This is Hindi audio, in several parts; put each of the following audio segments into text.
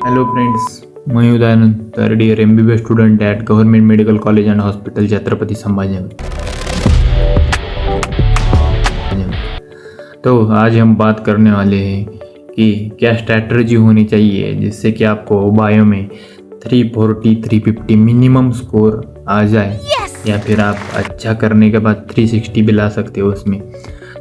हेलो फ्रेंड्स, मैं Udayanand, third year MBBS student at government medical college and hospital Chhatrapati Sambhajinagar. तो आज हम बात करने वाले हैं कि क्या स्ट्रैटेजी होनी चाहिए जिससे कि आपको बायो में 340 350 मिनिमम स्कोर आ जाए या फिर आप अच्छा करने के बाद 360 भी ला सकते हो उसमें।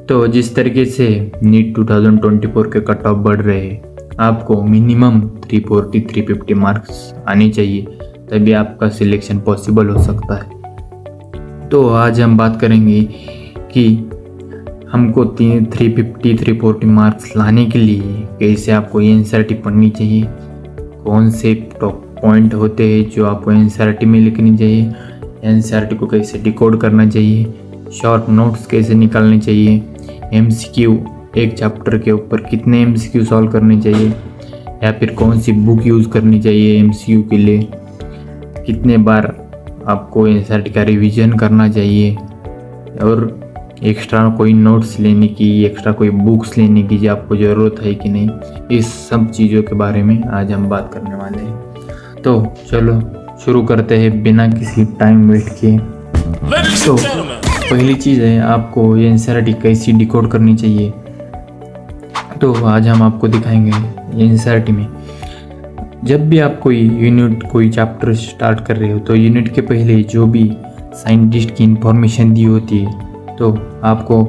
तो जिस तरीके से नीट 2024 के कट ऑफ बढ़ रहे हैं, आपको मिनिमम 340 350 मार्क्स आने चाहिए, तभी आपका सिलेक्शन पॉसिबल हो सकता है। तो आज हम बात करेंगे कि हमको 350 340 मार्क्स लाने के लिए कैसे आपको NCERT पढ़नी चाहिए, कौन से टॉप पॉइंट होते हैं जो आपको NCERT में लिखनी चाहिए, NCERT को कैसे डिकोड करना चाहिए, शॉर्ट नोट्स कैसे निकालने चाहिए, MCQ एक चैप्टर के ऊपर कितने MCQ सॉल्व करने चाहिए या फिर कौन सी बुक यूज़ करनी चाहिए MCQ के लिए, कितने बार आपको NCERT का रिवीजन करना चाहिए और एक्स्ट्रा कोई नोट्स लेने की, एक्स्ट्रा कोई बुक्स लेने की जो आपको ज़रूरत है कि नहीं, इस सब चीज़ों के बारे में आज हम बात करने वाले हैं। तो चलो शुरू करते हैं बिना किसी टाइम वेस्ट किए। तो पहली चीज़ है आपको NCERT कैसी डिकोड करनी चाहिए। तो आज हम आपको दिखाएंगे NCERT में जब भी आप कोई यूनिट कोई चैप्टर स्टार्ट कर रहे हो तो यूनिट के पहले जो भी साइंटिस्ट की इंफॉर्मेशन दी होती है, तो आपको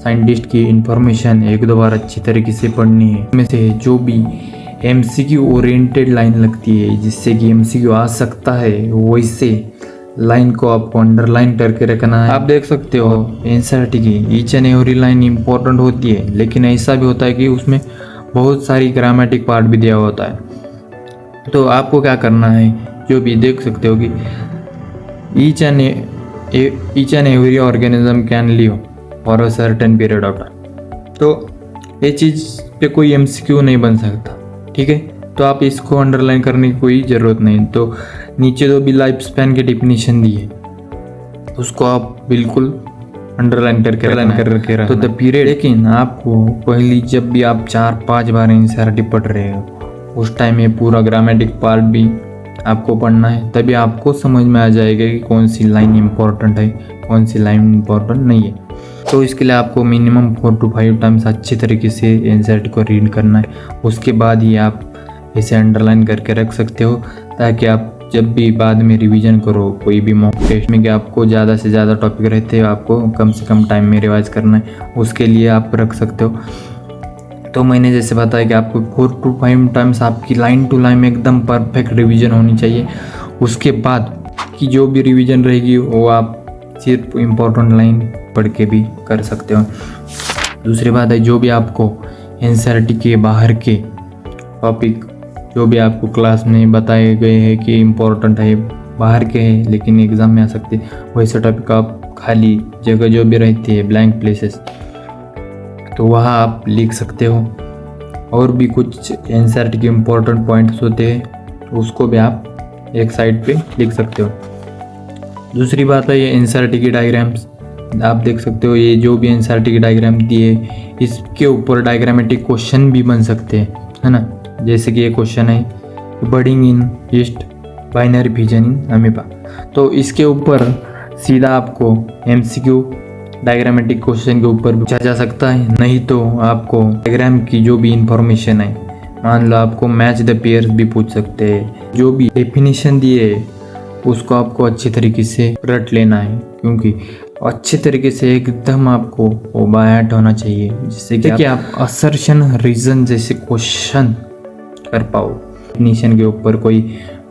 साइंटिस्ट की इंफॉर्मेशन एक दो बार अच्छी तरीके से पढ़नी है। इसमें से जो भी MCQ ओरिएंटेड लाइन लगती है जिससे कि MCQ आ सकता है, वैसे लाइन को आपको अंडरलाइन करके रखना है। आप देख सकते हो NCERT की each and every line important होती है, लेकिन ऐसा भी होता है कि उसमें बहुत सारी ग्रामेटिक पार्ट भी दिया होता है। तो आपको क्या करना है, जो भी देख सकते हो कि each and every organism can live for a certain period of time. तो ये चीज़ पे कोई MCQ नहीं बन सकता, ठीक है। तो आप इसको अंडरलाइन करने की कोई ज़रूरत नहीं। तो नीचे जो भी लाइफ स्पैन की डेफिनेशन दी है उसको आप बिल्कुल अंडरलाइन करके रखना। तो द पीरियड, लेकिन आपको पहली जब भी आप 4-5 बार NCERT पढ़ रहे हो उस टाइम में पूरा ग्रामेटिक पार्ट भी आपको पढ़ना है, तभी आपको समझ में आ जाएगा कि कौन सी लाइन इम्पोर्टेंट है, कौन सी लाइन इम्पोर्टेंट नहीं है। तो इसके लिए आपको मिनिमम 4 to 5 टाइम्स अच्छी तरीके से NCERT को रीड करना है। उसके बाद ही आप इसे अंडरलाइन करके रख सकते हो, ताकि आप जब भी बाद में रिवीजन करो कोई भी मॉक टेस्ट में कि आपको ज़्यादा से ज़्यादा टॉपिक रहते हैं, आपको कम से कम टाइम में रिवाइज करना है, उसके लिए आप रख सकते हो। तो मैंने जैसे बताया कि आपको 4 to 5 टाइम्स आपकी लाइन टू लाइन में एकदम परफेक्ट रिवीजन होनी चाहिए। उसके बाद की जो भी रिवीजन रहेगी वो आप सिर्फ इम्पोर्टेंट लाइन पढ़ के भी कर सकते हो। दूसरी बात है, जो भी आपको NCERT के बाहर के टॉपिक जो भी आपको क्लास में बताए गए हैं कि इम्पोर्टेंट है, बाहर के हैं लेकिन एग्ज़ाम में आ सकते हैं, वैसे टॉपिक आप खाली जगह जो भी रहती है ब्लैंक प्लेसेस, तो वहाँ आप लिख सकते हो। और भी कुछ NCERT के इम्पोर्टेंट पॉइंट्स होते हैं, तो उसको भी आप एक साइड पे लिख सकते हो। दूसरी बात है ये NCERT की डायग्राम्स, आप देख सकते हो ये जो भी NCERT की डायग्राम दिए इसके ऊपर डायग्रामेटिक क्वेश्चन भी बन सकते हैं, है ना। जैसे कि ये क्वेश्चन है budding in yeast binary fission in amoeba, तो इसके ऊपर सीधा आपको MCQ डायग्रामेटिक क्वेश्चन के ऊपर पूछा जा सकता है। नहीं तो आपको डायग्राम की जो भी इंफॉर्मेशन है, मान लो आपको मैच द पेयर्स भी पूछ सकते हैं। जो भी डेफिनेशन दिए है उसको आपको अच्छी तरीके से रट लेना है, क्योंकि अच्छे तरीके से एकदम आपको वो बाय हार्ट होना चाहिए, जिससे कि आप असर्शन रीजन जैसे क्वेश्चन कर पाओ। डेफिनेशन के ऊपर कोई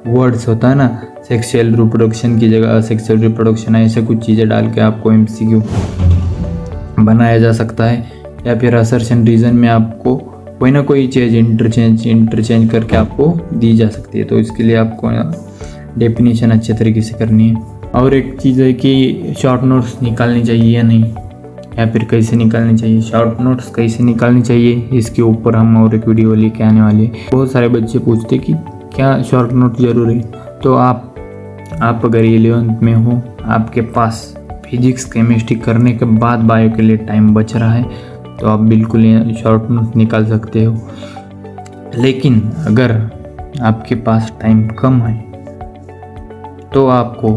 वर्ड्स होता है ना, सेक्सुअल रिप्रोडक्शन की जगह सेक्सुअल रिप्रोडक्शन, ऐसे कुछ चीज़ें डाल के आपको MCQ बनाया जा सकता है। या फिर असर्शन रीजन में आपको कोई ना कोई चीज़ इंटरचेंज करके आपको दी जा सकती है। तो इसके लिए आपको डेफिनेशन अच्छे तरीके से करनी है। और एक चीज़ है कि शॉर्ट नोट्स निकालनी चाहिए या नहीं, या फिर कैसे निकालनी चाहिए, शॉर्ट नोट्स कैसे निकालनी चाहिए, इसके ऊपर हम और एक वीडियो लेके आने वाले हैं। बहुत सारे बच्चे पूछते कि क्या शॉर्ट नोट जरूरी है। तो आप अगर 11th में हो, आपके पास फिजिक्स केमिस्ट्री करने के बाद बायो के लिए टाइम बच रहा है, तो आप बिल्कुल शॉर्ट नोट्स निकाल सकते हो। लेकिन अगर आपके पास टाइम कम है तो आपको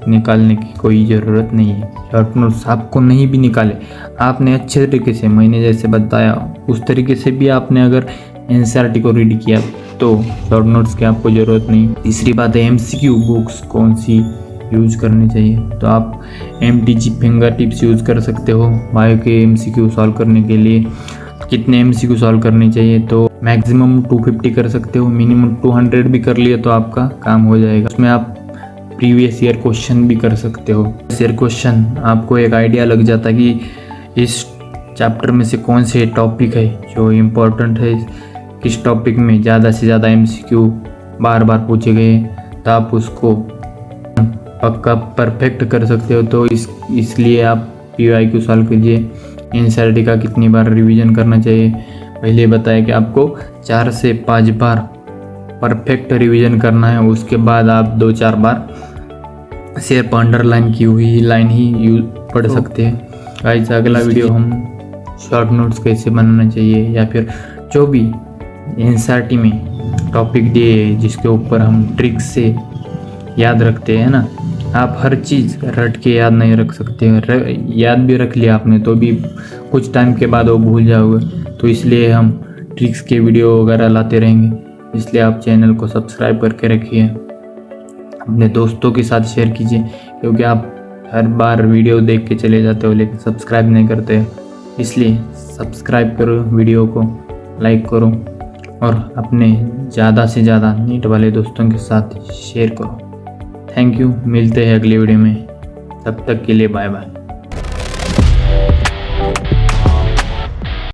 निकालने की कोई ज़रूरत नहीं है। शॉर्ट नोट्स आपको नहीं भी निकाले, आपने अच्छे तरीके से मैंने जैसे बताया उस तरीके से भी आपने अगर एनसीईआरटी को रीड किया तो शॉर्ट नोट्स की आपको ज़रूरत नहीं। तीसरी बात है एमसीक्यू बुक्स कौन सी यूज़ करनी चाहिए, तो आप MTG फिंगर टिप्स यूज़ कर सकते हो बायो के एमसीक्यू सॉल्व करने के लिए। कितने एमसीक्यू सॉल्व करने चाहिए, तो मैक्सिमम 250 कर सकते हो, मिनिमम 200 भी कर लिया तो आपका काम हो जाएगा। उसमें आप प्रीवियस ईयर क्वेश्चन भी कर सकते हो। प्रीवियस ईयर क्वेश्चन आपको एक आइडिया लग जाता है कि इस चैप्टर में से कौन से टॉपिक है जो इम्पोर्टेंट है, किस टॉपिक में ज़्यादा से ज़्यादा एमसीक्यू बार बार पूछे गए, तो आप उसको पक्का परफेक्ट कर सकते हो। तो इसलिए आप PYQ सॉल्व कीजिए। एनसीईआरटी का कितनी बार रिवीजन करना चाहिए, पहले बताया कि आपको 4 से 5 बार परफेक्ट रिवीजन करना है, उसके बाद आप 2-4 बार सिर्फ अंडरलाइन की हुई लाइन ही पढ़ सकते हैं। गाइस अगला वीडियो हम शॉर्ट नोट्स कैसे बनाना चाहिए या फिर जो भी एनसीईआरटी में टॉपिक दिए जिसके ऊपर हम ट्रिक से याद रखते हैं ना, आप हर चीज़ रट के याद नहीं रख सकते। याद भी रख लिया आपने तो भी कुछ टाइम के बाद वो भूल जाओगे, तो इसलिए हम ट्रिक्स के वीडियो वगैरह लाते रहेंगे। इसलिए आप चैनल को सब्सक्राइब करके रखिए, अपने दोस्तों के साथ शेयर कीजिए, क्योंकि आप हर बार वीडियो देख के चले जाते हो लेकिन सब्सक्राइब नहीं करते। इसलिए सब्सक्राइब करो, वीडियो को लाइक करो और अपने ज़्यादा से ज़्यादा नीट वाले दोस्तों के साथ शेयर करो। थैंक यू, मिलते हैं अगले वीडियो में, तब तक के लिए बाय बाय।